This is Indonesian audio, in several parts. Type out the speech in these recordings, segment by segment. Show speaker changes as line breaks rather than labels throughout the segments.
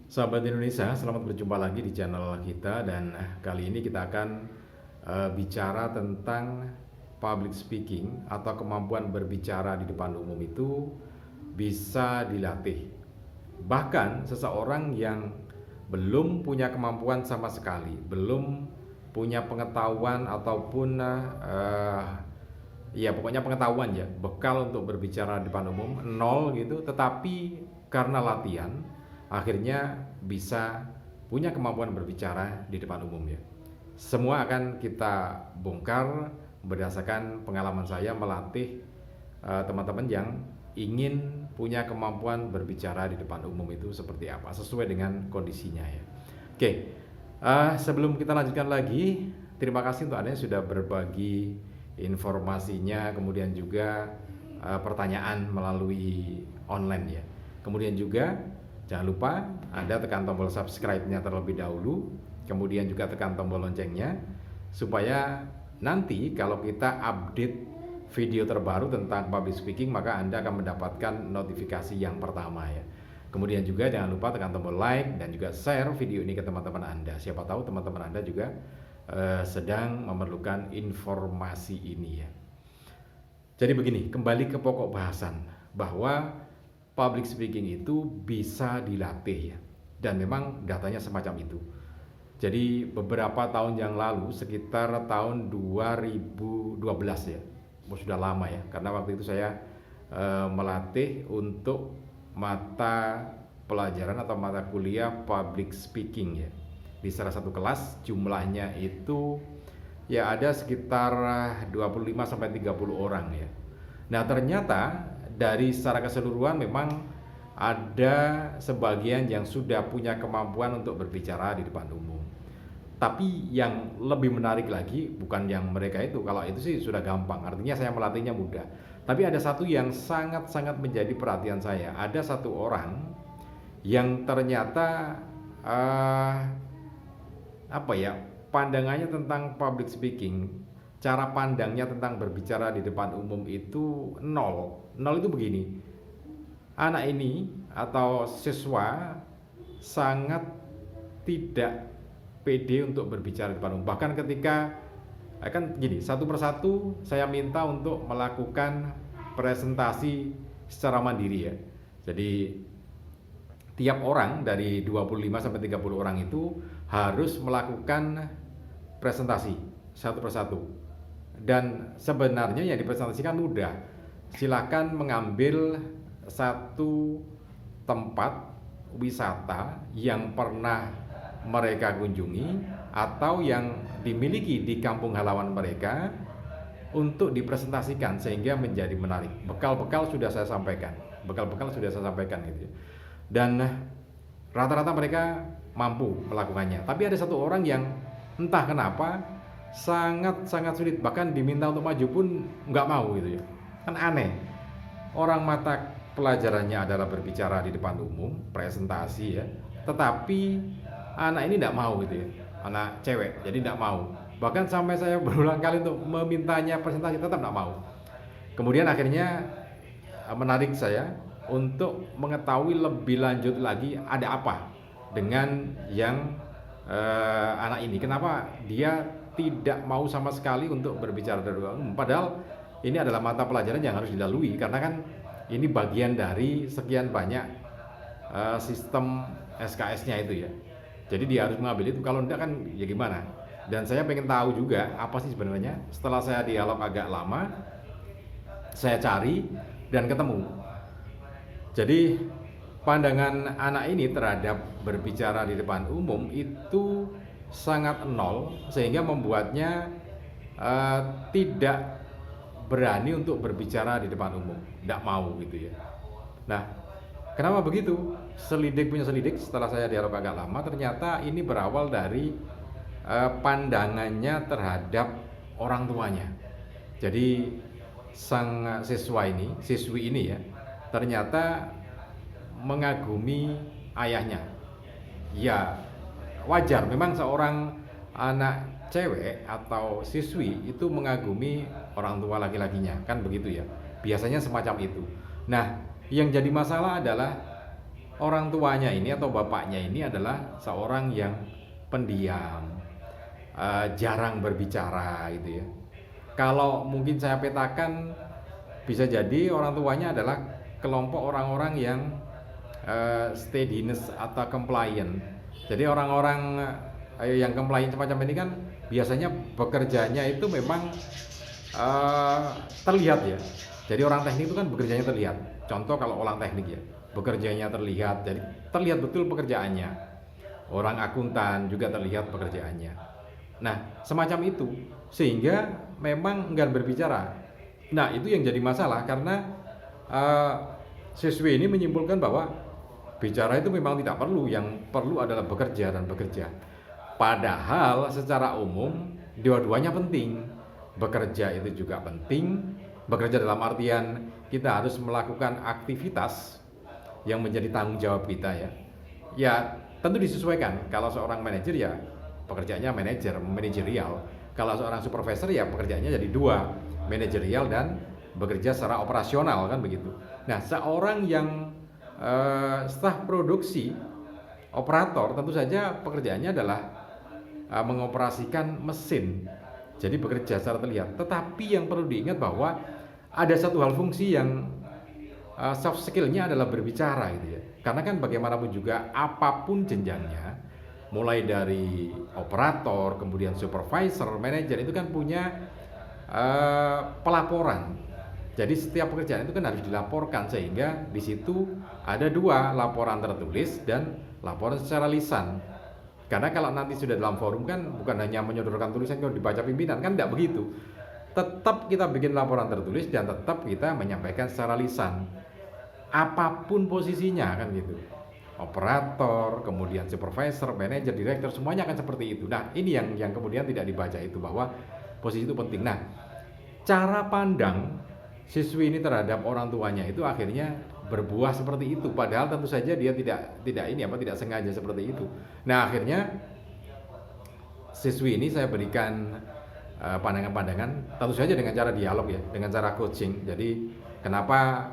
Sahabat Indonesia, selamat berjumpa lagi di channel kita dan kali ini kita akan bicara tentang public speaking atau kemampuan berbicara di depan umum itu bisa dilatih. Bahkan seseorang yang belum punya kemampuan sama sekali, belum punya pengetahuan ataupun ya pokoknya pengetahuan ya, bekal untuk berbicara di depan umum nol gitu, tetapi karena latihan akhirnya bisa punya kemampuan berbicara di depan umum ya. Semua akan kita bongkar berdasarkan pengalaman saya melatih teman-teman yang ingin punya kemampuan berbicara di depan umum itu seperti apa, sesuai dengan kondisinya ya. Oke, sebelum kita lanjutkan lagi, terima kasih untuk Anda yang sudah berbagi informasinya, kemudian juga pertanyaan melalui online ya. Kemudian juga jangan lupa Anda tekan tombol subscribe-nya terlebih dahulu, kemudian juga tekan tombol loncengnya supaya nanti kalau kita update video terbaru tentang public speaking maka Anda akan mendapatkan notifikasi yang pertama ya. Kemudian juga jangan lupa tekan tombol like dan juga share video ini ke teman-teman Anda. Siapa tahu teman-teman Anda juga sedang memerlukan informasi ini ya. Jadi begini, kembali ke pokok bahasan bahwa public speaking itu bisa dilatih ya, dan memang datanya semacam itu. Jadi beberapa tahun yang lalu, sekitar tahun 2012 ya, sudah lama ya, karena waktu itu saya melatih untuk mata pelajaran atau mata kuliah public speaking ya, di salah satu kelas. Jumlahnya itu ya ada sekitar 25-30 orang ya. Nah ternyata dari secara keseluruhan memang ada sebagian yang sudah punya kemampuan untuk berbicara di depan umum. Tapi yang lebih menarik lagi bukan yang mereka itu, kalau itu sih sudah gampang, artinya saya melatihnya mudah. Tapi ada satu yang sangat-sangat menjadi perhatian saya. Ada satu orang yang ternyata pandangannya tentang public speaking, cara pandangnya tentang berbicara di depan umum itu nol. Nol itu begini, anak ini atau siswa sangat tidak pede untuk berbicara di depan umum. Bahkan ketika kan gini, satu persatu saya minta untuk melakukan presentasi secara mandiri ya. Jadi tiap orang dari 25-30 orang itu harus melakukan presentasi satu persatu. Dan sebenarnya yang dipresentasikan mudah. Silakan mengambil satu tempat wisata yang pernah mereka kunjungi atau yang dimiliki di kampung halaman mereka untuk dipresentasikan sehingga menjadi menarik. Bekal-bekal sudah saya sampaikan. Gitu ya. Dan rata-rata mereka mampu melakukannya. Tapi ada satu orang yang entah kenapa sangat-sangat sulit, bahkan diminta untuk maju pun nggak mau gitu ya. Kan aneh. Orang mata pelajarannya adalah berbicara di depan umum, presentasi ya. Tetapi anak ini nggak mau gitu ya. Anak cewek, jadi nggak mau. Bahkan sampai saya berulang kali untuk memintanya presentasi tetap nggak mau. Kemudian akhirnya menarik saya untuk mengetahui lebih lanjut lagi ada apa dengan yang anak ini. Kenapa dia tidak mau sama sekali untuk berbicara di depan umum? Padahal ini adalah mata pelajaran yang harus dilalui, karena kan ini bagian dari sekian banyak sistem SKS-nya itu ya. Jadi dia harus mengambil itu, kalau enggak kan ya gimana. Dan saya pengen tahu juga apa sih sebenarnya. Setelah saya dialog agak lama, saya cari dan ketemu. Jadi pandangan anak ini terhadap berbicara di depan umum itu sangat nol, sehingga membuatnya tidak berani untuk berbicara di depan umum, tidak mau gitu ya. Nah, kenapa begitu? Selidik punya selidik, setelah saya dialog agak lama, ternyata ini berawal dari pandangannya terhadap orang tuanya. Jadi sang siswi ini ya, ternyata mengagumi ayahnya. Ya, wajar memang seorang anak cewek atau siswi itu mengagumi orang tua laki-lakinya, kan begitu ya. Biasanya semacam itu. Nah, yang jadi masalah adalah orang tuanya ini atau bapaknya ini adalah seorang yang pendiam, jarang berbicara gitu ya. Kalau mungkin saya petakan, bisa jadi orang tuanya adalah kelompok orang-orang yang steadiness atau compliant. Jadi orang-orang yang compliant semacam ini kan biasanya bekerjanya itu memang terlihat ya. Jadi orang teknik itu kan bekerjanya terlihat. Contoh kalau orang teknik ya, bekerjanya terlihat, jadi terlihat betul pekerjaannya. Orang akuntan juga terlihat pekerjaannya. Nah, semacam itu, sehingga memang enggan berbicara. Nah, itu yang jadi masalah karena siswi ini menyimpulkan bahwa bicara itu memang tidak perlu, yang perlu adalah bekerja dan bekerja. Padahal secara umum dua-duanya penting. Bekerja itu juga penting. Bekerja dalam artian kita harus melakukan aktivitas yang menjadi tanggung jawab kita ya. Ya tentu disesuaikan. Kalau seorang manajer ya pekerjaannya manajerial. Kalau seorang supervisor ya pekerjaannya jadi dua, manajerial dan bekerja secara operasional kan begitu. Nah seorang yang staf produksi, operator, tentu saja pekerjaannya adalah mengoperasikan mesin. Jadi bekerja secara terlihat. Tetapi yang perlu diingat bahwa ada satu hal fungsi yang soft skill-nya adalah berbicara gitu ya. Karena kan bagaimanapun juga apapun jenjangnya, mulai dari operator, kemudian supervisor, manajer itu kan punya pelaporan. Jadi setiap pekerjaan itu kan harus dilaporkan, sehingga di situ ada dua, laporan tertulis dan laporan secara lisan. Karena kalau nanti sudah dalam forum kan bukan hanya menyodorkan tulisan kalau dibaca pimpinan, kan tidak begitu. Tetap kita bikin laporan tertulis dan tetap kita menyampaikan secara lisan. Apapun posisinya kan gitu. Operator, kemudian supervisor, manajer, direktur, semuanya akan seperti itu. Nah, ini yang kemudian tidak dibaca itu, bahwa posisi itu penting. Nah, cara pandang siswi ini terhadap orang tuanya itu akhirnya berbuah seperti itu, padahal tentu saja dia tidak sengaja seperti itu. Nah akhirnya siswi ini saya berikan pandangan-pandangan, tentu saja dengan cara dialog ya, dengan cara coaching. Jadi kenapa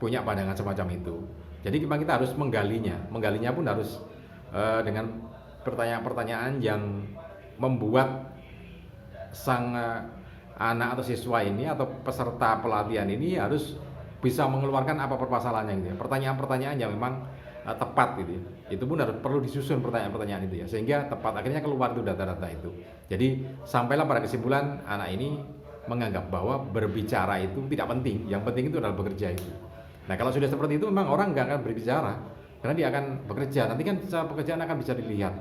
punya pandangan semacam itu? Jadi memang kita harus menggalinya pun harus dengan pertanyaan-pertanyaan yang membuat sang anak atau siswa ini atau peserta pelatihan ini harus bisa mengeluarkan apa permasalahannya gitu ya. Pertanyaan-pertanyaan yang memang tepat gitu ya. Itu pun harus perlu disusun pertanyaan-pertanyaan itu ya, sehingga tepat akhirnya keluar tuh data-data itu. Jadi sampailah pada kesimpulan anak ini menganggap bahwa berbicara itu tidak penting, yang penting itu adalah bekerja itu. Nah kalau sudah seperti itu memang orang nggak akan berbicara karena dia akan bekerja, nanti kan pekerjaan akan bisa dilihat.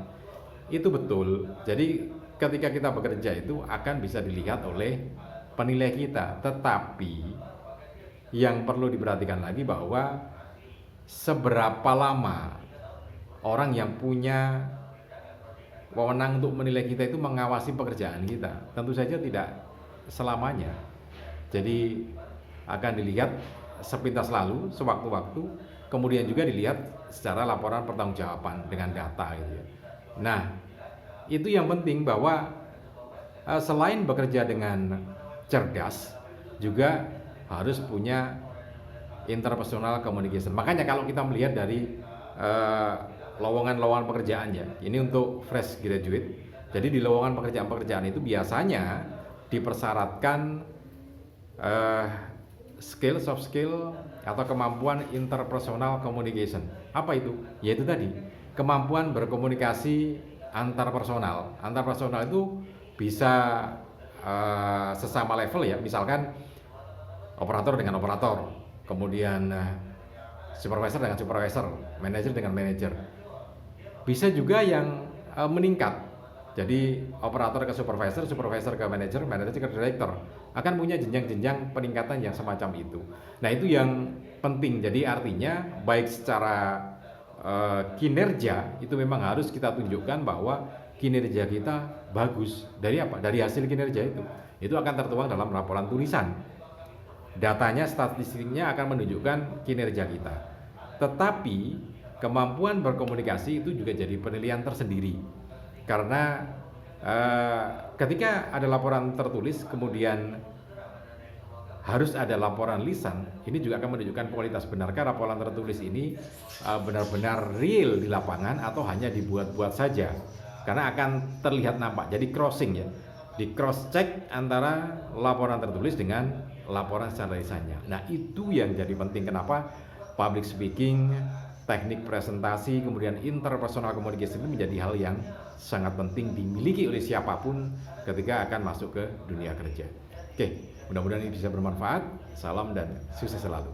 Itu betul. Jadi ketika kita bekerja itu akan bisa dilihat oleh penilai kita. Tetapi yang perlu diperhatikan lagi bahwa seberapa lama orang yang punya wewenang untuk menilai kita itu mengawasi pekerjaan kita. Tentu saja tidak selamanya. Jadi akan dilihat sepintas lalu, sewaktu-waktu, kemudian juga dilihat secara laporan pertanggungjawaban dengan data gitu ya. Nah, itu yang penting, bahwa selain bekerja dengan cerdas, juga harus punya interpersonal communication. Makanya kalau kita melihat dari lowongan-lowongan pekerjaan ya, ini untuk fresh graduate. Jadi di lowongan pekerjaan-pekerjaan itu biasanya dipersyaratkan soft skill atau kemampuan interpersonal communication. Apa itu? Yaitu tadi kemampuan berkomunikasi antar personal. Antar personal itu bisa sesama level ya, misalkan operator dengan operator, kemudian supervisor dengan supervisor, manajer dengan manajer. Bisa juga yang meningkat. Jadi operator ke supervisor, supervisor ke manajer, manajer ke direktur, akan punya jenjang-jenjang peningkatan yang semacam itu. Nah itu yang penting. Jadi artinya baik secara kinerja itu memang harus kita tunjukkan bahwa kinerja kita bagus. Dari apa? Dari hasil kinerja itu. Itu akan tertuang dalam laporan tulisan. Datanya, statistiknya akan menunjukkan kinerja kita. Tetapi kemampuan berkomunikasi itu juga jadi penilaian tersendiri. Karena ketika ada laporan tertulis kemudian harus ada laporan lisan, ini juga akan menunjukkan kualitas benarkah laporan tertulis ini benar-benar real di lapangan atau hanya dibuat-buat saja. Karena akan terlihat nampak, jadi crossing ya, di cross check antara laporan tertulis dengan laporan secara lisannya. Nah itu yang jadi penting, kenapa public speaking, teknik presentasi, kemudian interpersonal communication itu menjadi hal yang sangat penting dimiliki oleh siapapun ketika akan masuk ke dunia kerja. Oke, mudah-mudahan ini bisa bermanfaat. Salam dan sukses selalu.